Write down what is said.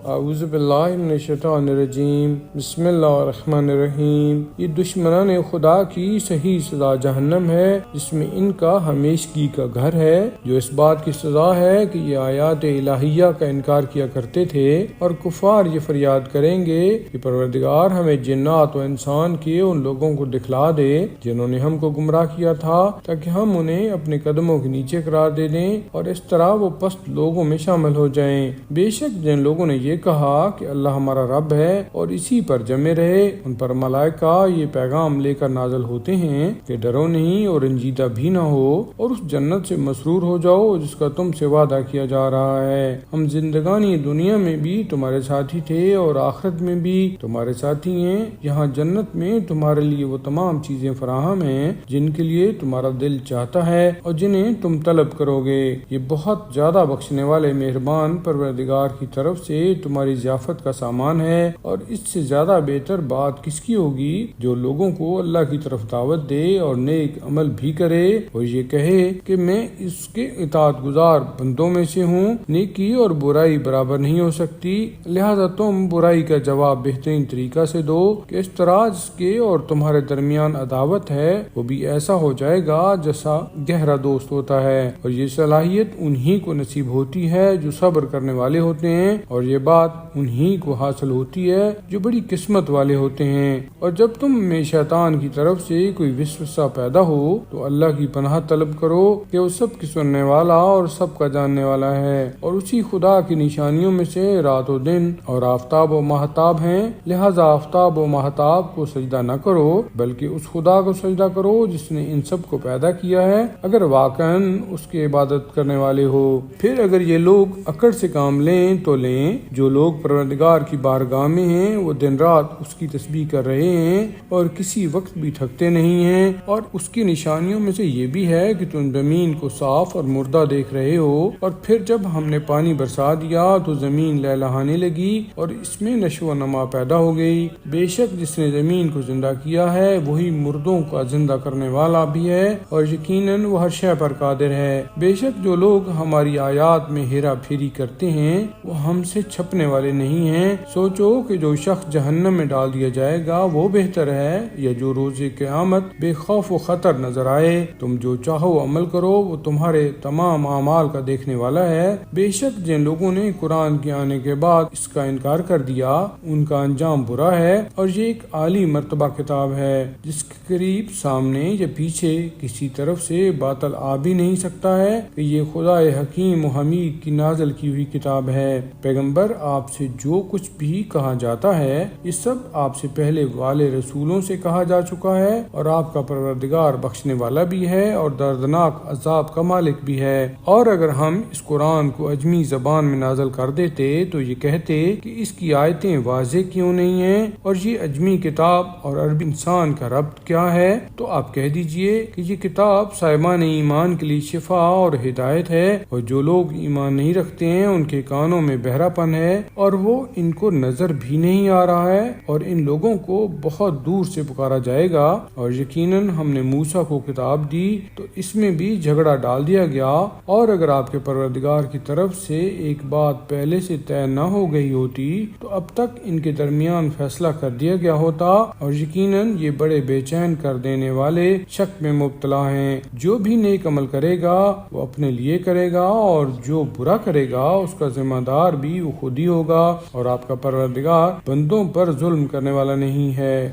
اعوذ باللہ من الشیطان الرجیم، بسم اللہ الرحمن الرحیم۔ یہ دشمنان خدا کی صحیح سزا جہنم ہے، جس میں ان کا ہمیشگی کا گھر ہے، جو اس بات کی سزا ہے کہ یہ آیات الہیہ کا انکار کیا کرتے تھے، اور کفار یہ فریاد کریں گے کہ پروردگار ہمیں جنات و انسان کے ان لوگوں کو دکھلا دے جنہوں نے ہم کو گمراہ کیا تھا، تاکہ ہم انہیں اپنے قدموں کے نیچے قرار دے دیں اور اس طرح وہ پست لوگوں میں شامل ہو جائیں۔ بے شک جن لوگوں نے یہ کہا کہ اللہ ہمارا رب ہے اور اسی پر جمے رہے، ان پر ملائکہ یہ پیغام لے کر نازل ہوتے ہیں کہ ڈرو نہیں اور رنجیدہ بھی نہ ہو، اور اس جنت سے مسرور ہو جاؤ جس کا تم سے وعدہ کیا جا رہا ہے۔ ہم زندگانی دنیا میں بھی تمہارے ساتھی تھے اور آخرت میں بھی تمہارے ساتھی ہیں، یہاں جنت میں تمہارے لیے وہ تمام چیزیں فراہم ہیں جن کے لیے تمہارا دل چاہتا ہے اور جنہیں تم طلب کرو گے۔ یہ بہت زیادہ بخشنے والے مہربان پروردگار کی طرف سے تمہاری ضیافت کا سامان ہے، اور اس سے زیادہ بہتر بات کس کی ہوگی جو لوگوں کو اللہ کی طرف دعوت دے اور نیک عمل بھی کرے اور یہ کہے کہ میں اس کے اطاعت گزار بندوں میں سے ہوں۔ نیکی اور برائی برابر نہیں ہو سکتی، لہذا تم برائی کا جواب بہترین طریقہ سے دو کہ اس طرح جس کے اور تمہارے درمیان عداوت ہے وہ بھی ایسا ہو جائے گا جیسا گہرا دوست ہوتا ہے، اور یہ صلاحیت انہی کو نصیب ہوتی ہے جو صبر کرنے والے ہوتے ہیں، اور یہ بات انہی کو حاصل ہوتی ہے جو بڑی قسمت والے ہوتے ہیں۔ اور جب تم میں شیطان کی طرف سے کوئی وسوسہ پیدا ہو تو اللہ کی پناہ طلب کرو کہ وہ سب کی سننے والا اور سب کا جاننے والا ہے، اور اسی خدا کی نشانیوں میں سے رات و دن اور آفتاب و ماہتاب ہیں، لہذا آفتاب و ماہتاب کو سجدہ نہ کرو بلکہ اس خدا کو سجدہ کرو جس نے ان سب کو پیدا کیا ہے، اگر واقعاً اس کی عبادت کرنے والے ہو۔ پھر اگر یہ لوگ عقل سے کام لیں تو لیں، جو لوگ پروردگار کی بارگاہ میں ہیں وہ دن رات اس کی تسبیح کر رہے ہیں اور کسی وقت بھی تھکتے نہیں ہیں، اور اس کی نشانیوں میں سے یہ بھی ہے کہ تم زمین کو صاف اور مردہ دیکھ رہے ہو، اور پھر جب ہم نے پانی برسا دیا تو زمین لہلہانے لگی اور اس میں نشو و نما پیدا ہو گئی۔ بے شک جس نے زمین کو زندہ کیا ہے وہی مردوں کا زندہ کرنے والا بھی ہے، اور یقیناً وہ ہر شے پر قادر ہے۔ بے شک جو لوگ ہماری آیات میں ہیرا پھیری کرتے ہیں وہ ہم سے چھپنے والے نہیں ہیں۔ سوچو کہ جو شخص جہنم میں ڈال دیا جائے گا وہ بہتر ہے، یا جو روز قیامت بے خوف و خطر نظر آئے۔ تم جو چاہو عمل کرو، وہ تمہارے تمام اعمال کا دیکھنے والا ہے۔ بے شک جن لوگوں نے قرآن کے آنے کے بعد اس کا انکار کر دیا ان کا انجام برا ہے، اور یہ ایک عالی مرتبہ کتاب ہے جس کے قریب سامنے یا پیچھے کسی طرف سے باطل آ بھی نہیں سکتا ہے کہ یہ خدا حکیم و حمید کی نازل کی ہوئی کتاب ہے۔ پیغمبر آپ سے جو کچھ بھی کہا جاتا ہے یہ سب آپ سے پہلے والے رسولوں سے کہا جا چکا ہے، اور آپ کا پروردگار بخشنے والا بھی ہے اور دردناک عذاب کا مالک بھی ہے۔ اور اگر ہم اس قرآن کو اجمی زبان میں نازل کر دیتے تو یہ کہتے کہ اس کی آیتیں واضح کیوں نہیں ہیں، اور یہ اجمی کتاب اور عربی انسان کا ربط کیا ہے؟ تو آپ کہہ دیجئے کہ یہ کتاب صاحبان ایمان کے لیے شفا اور ہدایت ہے، اور جو لوگ ایمان نہیں رکھتے ہیں ان کے کانوں میں بہرا پن ہے اور وہ ان کو نظر بھی نہیں آ رہا ہے، اور ان لوگوں کو بہت دور سے پکارا جائے گا۔ اور یقیناً ہم نے موسیٰ کو کتاب دی تو اس میں بھی جھگڑا ڈال دیا گیا، اور اگر آپ کے پروردگار کی طرف سے ایک بات پہلے سے طے نہ ہو گئی ہوتی تو اب تک ان کے درمیان فیصلہ کر دیا گیا ہوتا، اور یقیناً یہ بڑے بے چین کر دینے والے شک میں مبتلا ہیں۔ جو بھی نیک عمل کرے گا وہ اپنے لیے کرے گا، اور جو برا کرے گا اس کا ذمہ دار بھی وہ خود ہی ہوگا، اور آپ کا پروردگار بندوں پر ظلم کرنے والا نہیں ہے۔